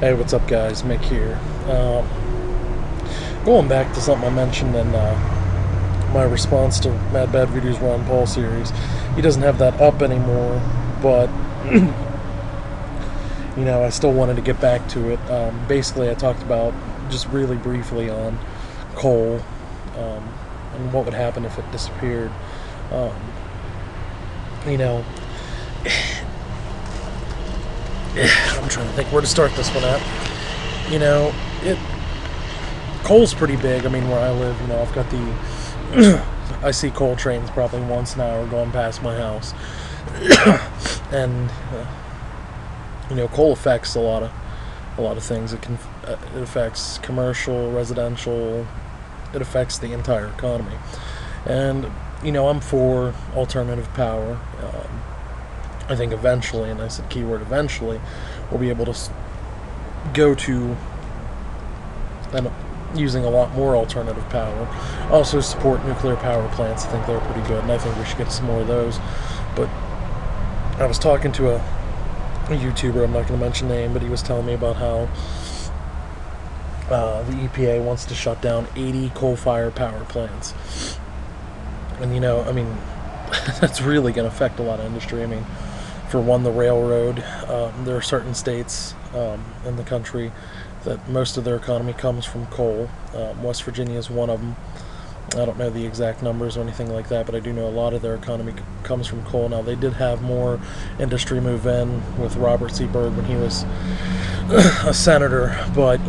Hey, what's up, guys? Mick here. Going back to something I mentioned in my response to Mad Bad Voodoo's Ron Paul series. He doesn't have that up anymore, but I still wanted to get back to it. Basically, I talked about just really briefly on coal and what would happen if it disappeared. Um, you know, I'm trying to think where to start this one at. It coal's pretty big. I mean, where I live, I've got the I see coal trains probably once an hour going past my house, and coal affects a lot of things. It affects commercial, residential. It affects the entire economy, and I'm for alternative power. I think eventually, and I said keyword eventually, we'll be able to go to and using a lot more alternative power. Also support nuclear power plants. I think they're pretty good, and I think we should get some more of those. But I was talking to a YouTuber, I'm not going to mention name, but he was telling me about how the EPA wants to shut down 80 coal-fired power plants. And that's really going to affect a lot of industry. I mean, for one, the railroad. There are certain states in the country that most of their economy comes from coal. West Virginia is one of them. I don't know the exact numbers or anything like that, but I do know a lot of their economy comes from coal. Now, they did have more industry move in with Robert C. Byrd when he was a senator, but,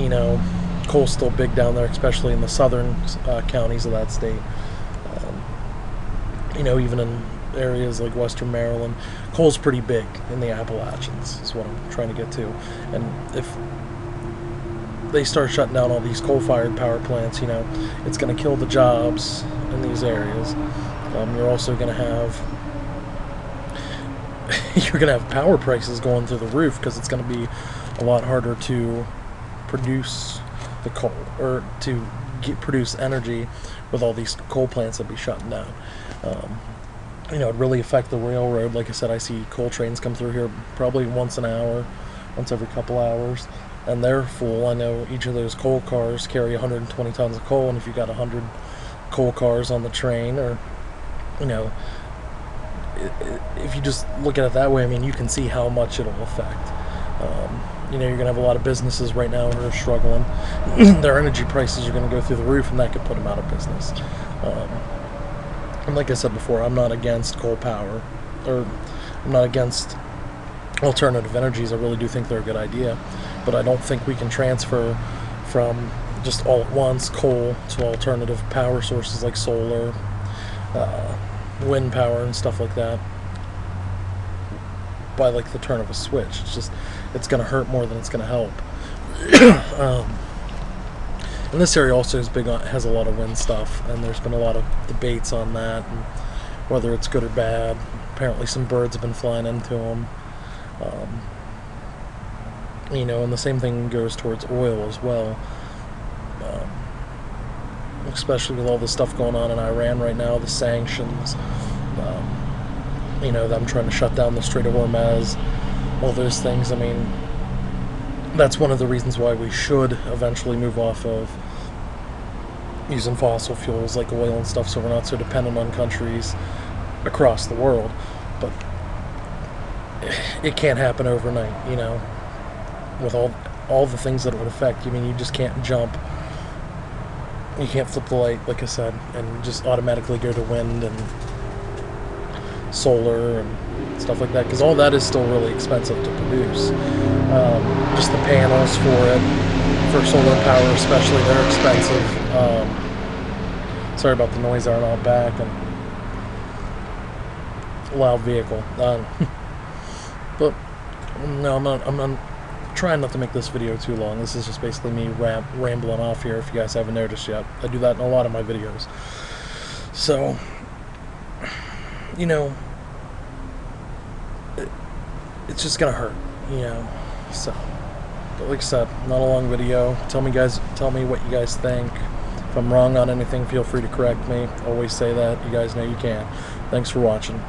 coal's still big down there, especially in the southern counties of that state. Even in areas like western Maryland, coal's pretty big in the Appalachians, is what I'm trying to get to. And if they start shutting down all these coal-fired power plants, it's going to kill the jobs in these areas. You're also going to have power prices going through the roof, because it's going to be a lot harder to produce the coal, or to produce energy with all these coal plants that be shutting down. It'd really affect the railroad. Like I said, I see coal trains come through here probably once an hour, once every couple hours, and they're full. I know each of those coal cars carry 120 tons of coal, and if you got 100 coal cars on the train, or if you just look at it that way, I mean, you can see how much it'll affect. You're going to have a lot of businesses right now who are struggling. Their energy prices are going to go through the roof, and that could put them out of business. And like I said before, I'm not against coal power, or I'm not against alternative energies. I really do think they're a good idea, but I don't think we can transfer from just all at once coal to alternative power sources like solar, wind power, and stuff like that by like the turn of a switch. It's going to hurt more than it's going to help. And this area also has a lot of wind stuff, and there's been a lot of debates on that, and whether it's good or bad. Apparently some birds have been flying into them. And the same thing goes towards oil as well. Especially with all the stuff going on in Iran right now, the sanctions, them trying to shut down the Strait of Hormuz, all those things. I mean, that's one of the reasons why we should eventually move off of using fossil fuels like oil and stuff, so we're not so dependent on countries across the world. But it can't happen overnight, with all the things that it would affect. I mean, you just can't jump. You can't flip the light, like I said, and just automatically go to wind and solar and stuff like that, because all that is still really expensive to produce. Just the panels for solar power especially, they're expensive. Sorry about the noise out on back, and loud vehicle. But no, I'm trying not to make this video too long. This is just basically me rambling off here, if you guys haven't noticed yet. I do that in a lot of my videos. So, it's just gonna hurt, So, but like I said, not a long video. Tell me what you guys think. If I'm wrong on anything, feel free to correct me. Always say that. You guys know you can. Thanks for watching.